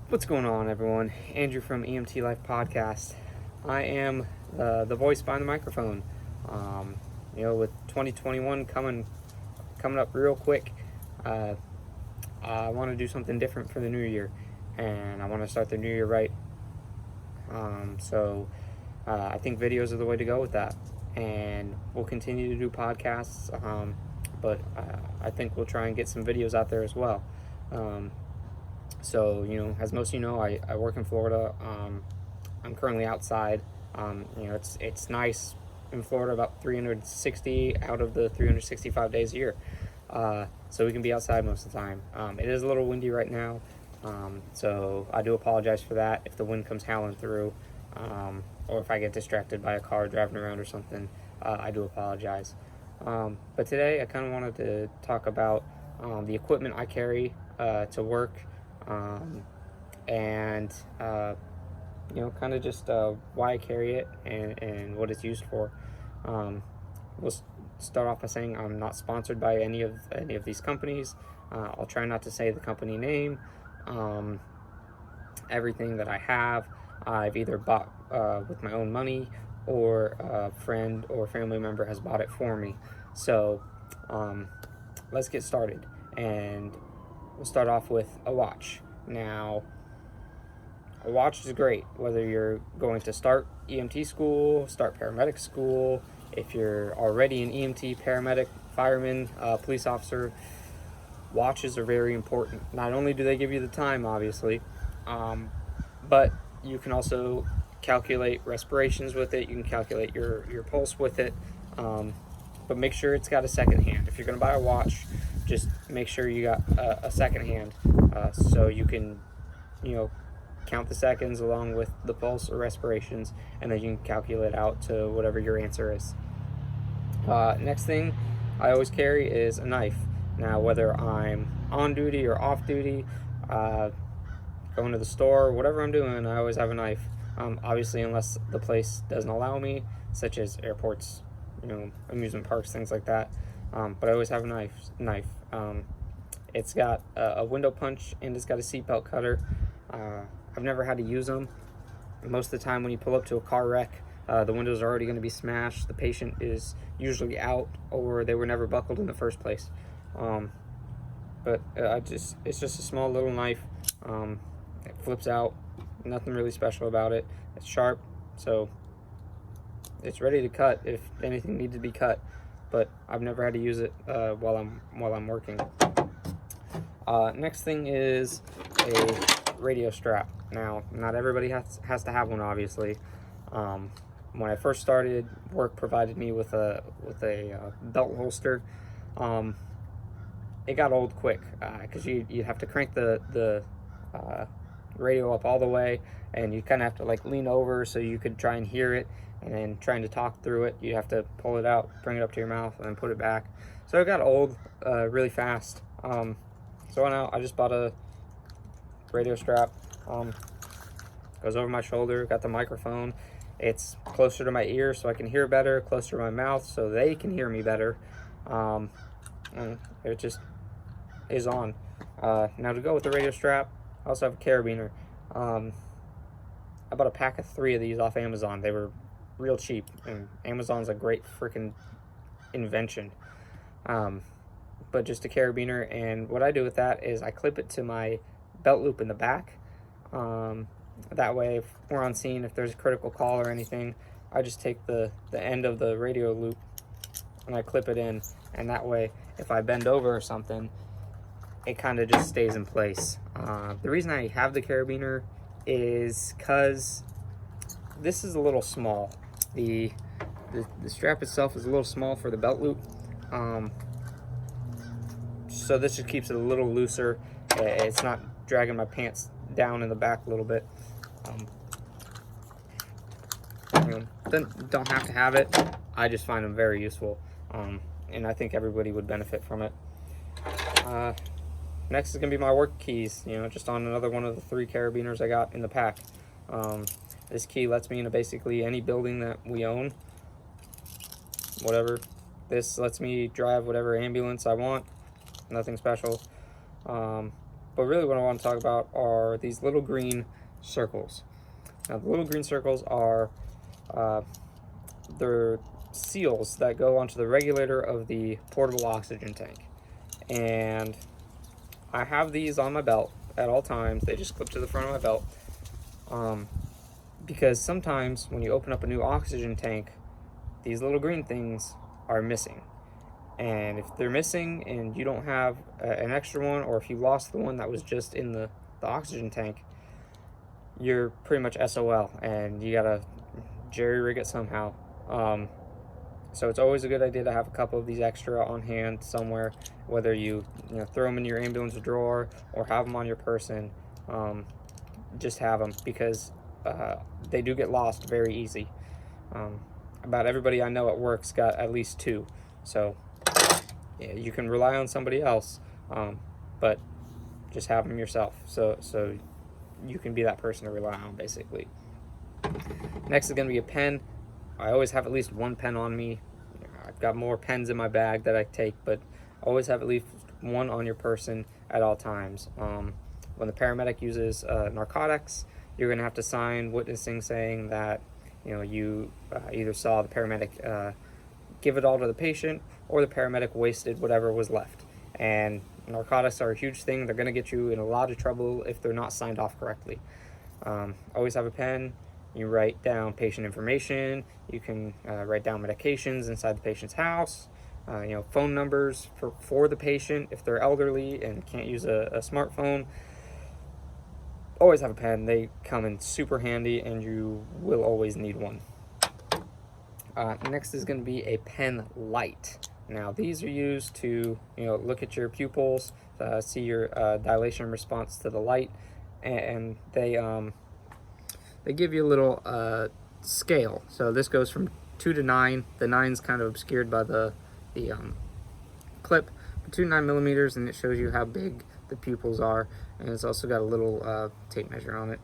What's going on, everyone? Andrew from EMT Life Podcast. I am the voice behind the microphone. With 2021 coming up real quick, I want to do something different for the new year, and I want to start the new year right. I think videos are the way to go with that, and we'll continue to do podcasts. But I think we'll try and get some videos out there as well. As most of you know, I work in Florida. I'm currently outside. It's nice in Florida, about 360 out of the 365 days a year. So we can be outside most of the time. It is a little windy right now, so I do apologize for that if the wind comes howling through, or if I get distracted by a car driving around or something. I do apologize. But today I kind of wanted to talk about the equipment I carry to work, and kind of just why I carry it and what it's used for. We'll start off by saying I'm not sponsored by any of these companies. I'll try not to say the company name. Everything that I have, I've either bought with my own money, or a friend or family member has bought it for me. So let's get started, and we'll start off with a watch. Now, a watch is great, whether you're going to start EMT school, start paramedic school, if you're already an EMT, paramedic, fireman, police officer. Watches are very important. Not only do they give you the time, obviously, but you can also calculate respirations with it. You can calculate your pulse with it, but make sure it's got a second hand. If you're going to buy a watch, just make sure you got a second hand, so you can, count the seconds along with the pulse or respirations, and then you can calculate out to whatever your answer is. Next thing I always carry is a knife. Now, whether I'm on duty or off duty, going to the store, whatever I'm doing, I always have a knife. Obviously, unless the place doesn't allow me, such as airports, amusement parks, things like that. But I always have a knife. It's got a window punch, and it's got a seatbelt cutter. I've never had to use them. Most of the time when you pull up to a car wreck, the windows are already going to be smashed. The patient is usually out, or they were never buckled in the first place. It's just a small little knife. It flips out. Nothing really special about it. It's sharp, so it's ready to cut if anything needs to be cut. But I've never had to use it while I'm working. Next thing is a radio strap. Now, not everybody has to have one, obviously. When I first started, work provided me with a belt holster. It got old quick, because you have to crank the radio up all the way, and you kind of have to lean over so you could try and hear it, and then trying to talk through it, you have to pull it out, bring it up to your mouth, and then put it back. So it got old really fast. So now I just bought a radio strap. Goes over my shoulder, got the microphone. It's closer to my ear so I can hear better, closer to my mouth so they can hear me better. And it just is on. Now, to go with the radio strap, I also have a carabiner. I bought a pack of 3 of these off Amazon. They were real cheap, and Amazon's a great freaking invention. But just a carabiner, and what I do with that is I clip it to my belt loop in the back. That way, if we're on scene, if there's a critical call or anything, I just take the end of the radio loop and I clip it in, and that way, if I bend over or something, it kind of just stays in place. The reason I have the carabiner is because this is a little small. The strap itself is a little small for the belt loop, so this just keeps it a little looser. It's not dragging my pants down in the back a little bit. Don't have to have it. I just find them very useful, and I think everybody would benefit from it. Next is gonna be my work keys. Just on another one of the 3 carabiners I got in the pack. This key lets me into basically any building that we own. Whatever. This lets me drive whatever ambulance I want. Nothing special. But really what I want to talk about are these little green circles. Now the little green circles are they're seals that go onto the regulator of the portable oxygen tank. And I have these on my belt at all times. They just clip to the front of my belt. Because sometimes when you open up a new oxygen tank, these little green things are missing. And if they're missing and you don't have an extra one, or if you lost the one that was just in the oxygen tank, you're pretty much SOL, and you gotta jerry rig it somehow. So it's always a good idea to have a couple of these extra on hand somewhere, whether you throw them in your ambulance drawer or have them on your person. Just have them, because they do get lost very easy. About everybody I know at work's got at least two, so yeah, you can rely on somebody else, but just have them yourself, so you can be that person to rely on, basically. Next is going to be a pen. I always have at least one pen on me. I've got more pens in my bag that I take, but always have at least one on your person at all times. When the paramedic uses narcotics, you're going to have to sign witnessing saying that you either saw the paramedic give it all to the patient, or the paramedic wasted whatever was left. And narcotics are a huge thing. They're going to get you in a lot of trouble if they're not signed off correctly. Always have a pen. You write down patient information. You can write down medications inside the patient's house. Phone numbers for the patient if they're elderly and can't use a smartphone. Always have a pen. They come in super handy, and you will always need one. Next is going to be a pen light. Now these are used to look at your pupils, see your dilation response to the light, and they give you a little scale. So this goes from 2 to 9. The 9's kind of obscured by the clip, 2 to 9 millimeters, and it shows you how big the pupils are, and it's also got a little tape measure on it.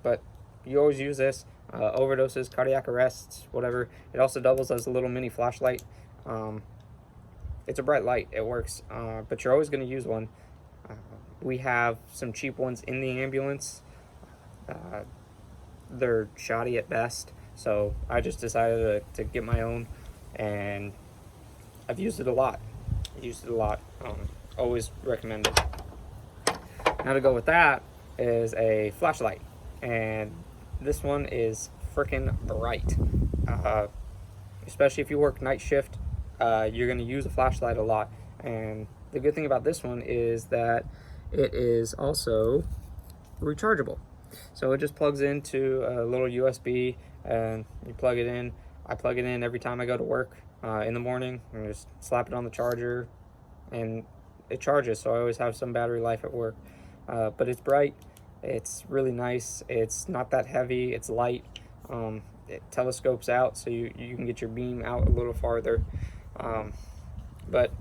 But you always use this. Overdoses, cardiac arrests, whatever. It also doubles as a little mini flashlight. It's a bright light. It works, but you're always going to use one. We have some cheap ones in the ambulance. They're shoddy at best, so I just decided to get my own, and I've used it a lot. Always recommend it. Now to go with that is a flashlight, and this one is freaking bright. Especially if you work night shift, you're going to use a flashlight a lot. And the good thing about this one is that it is also rechargeable. So it just plugs into a little USB, and you plug it in. I plug it in every time I go to work in the morning, and just slap it on the charger, and it charges. So I always have some battery life at work. But it's bright. It's really nice. It's not that heavy. It's light. It telescopes out, so you can get your beam out a little farther. But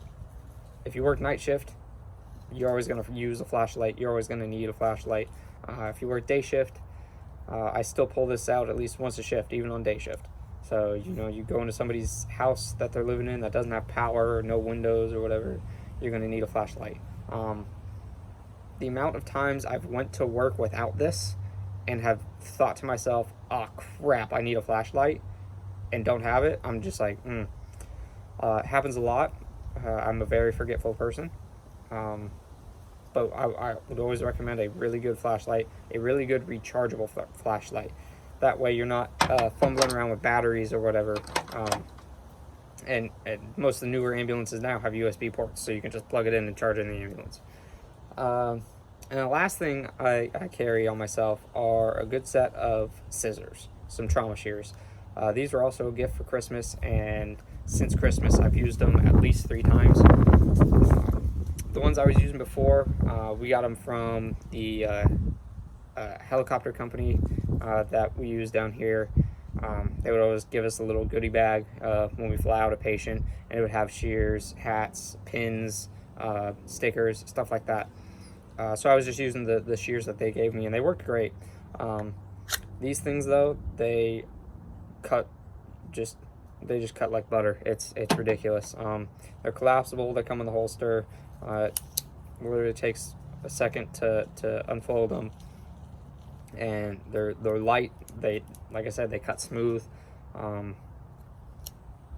if you work night shift, you're always going to use a flashlight. You're always going to need a flashlight. If you work day shift, I still pull this out at least once a shift, even on day shift. So you go into somebody's house that they're living in that doesn't have power or no windows or whatever, you're going to need a flashlight. The amount of times I've went to work without this and have thought to myself, oh crap, I need a flashlight, and don't have it, I'm just like, it happens a lot. I'm a very forgetful person. But I would always recommend a really good flashlight, a really good rechargeable flashlight. That way you're not fumbling around with batteries or whatever. And most of the newer ambulances now have USB ports, so you can just plug it in and charge it in the ambulance. And the last thing I carry on myself are a good set of scissors, some trauma shears. These were also a gift for Christmas, and since Christmas I've used them at least 3 times. The ones I was using before, we got them from the helicopter company that we use down here. They would always give us a little goodie bag when we fly out a patient, and it would have shears, hats, pins, stickers, stuff like that. So I was just using the shears that they gave me, and they worked great. These things though, they just cut like butter. It's ridiculous. They're collapsible. They come in the holster. It literally takes a second to unfold them, and they're light. They, like I said, they cut smooth.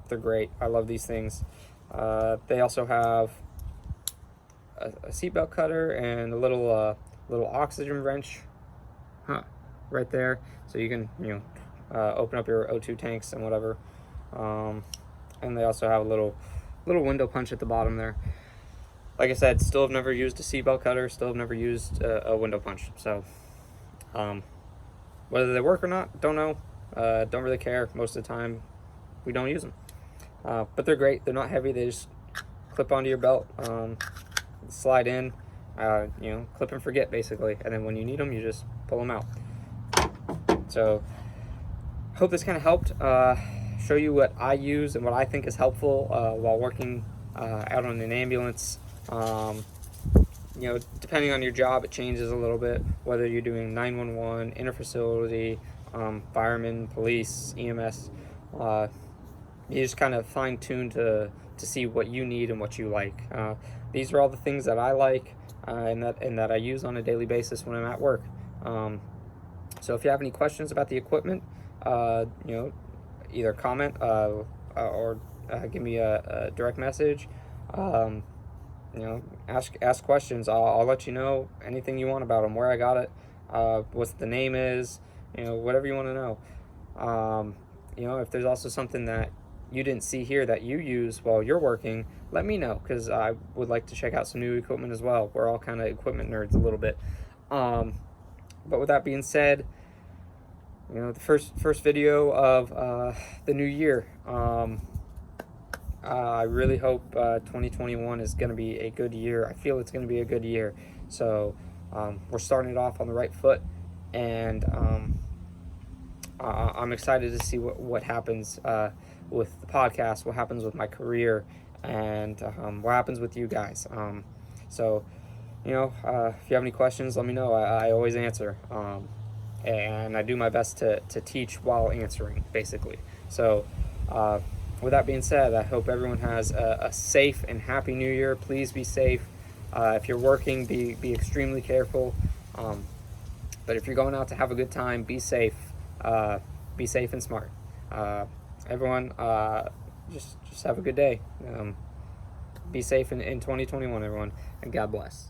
They're great. I love these things. They also have a seatbelt cutter and a little oxygen wrench, right there, so you can open up your O2 tanks and whatever. And they also have a little window punch at the bottom there. Like I said, still have never used a seatbelt cutter. Still have never used a window punch. So whether they work or not, don't know. Don't really care. Most of the time, we don't use them. But they're great. They're not heavy. They just clip onto your belt, slide in, clip and forget basically. And then when you need them, you just pull them out. So hope this kind of helped show you what I use and what I think is helpful while working out on an ambulance. Depending on your job, it changes a little bit, whether you're doing 911, interfacility, firemen, police, EMS. You just kind of fine tune to see what you need and what you like. These are all the things that I like and that I use on a daily basis when I'm at work. So if you have any questions about the equipment, either comment or give me a direct message. Ask questions. I'll let you know anything you want about them, where I got it, what the name is, whatever you want to know. If there's also something that you didn't see here that you use while you're working, let me know, because I would like to check out some new equipment as well. We're all kind of equipment nerds a little bit. But with that being said, the first video of the new year. I really hope 2021 is going to be a good year. I feel it's going to be a good year. So we're starting it off on the right foot, and I'm excited to see what happens with the podcast, what happens with my career, and what happens with you guys. So if you have any questions, let me know. I always answer, and I do my best to teach while answering, basically. So with that being said, I hope everyone has a safe and happy new year. Please be safe. If you're working, be extremely careful. But if you're going out to have a good time, be safe. Be safe and smart. Everyone, just have a good day. Be safe in 2021, everyone, and God bless.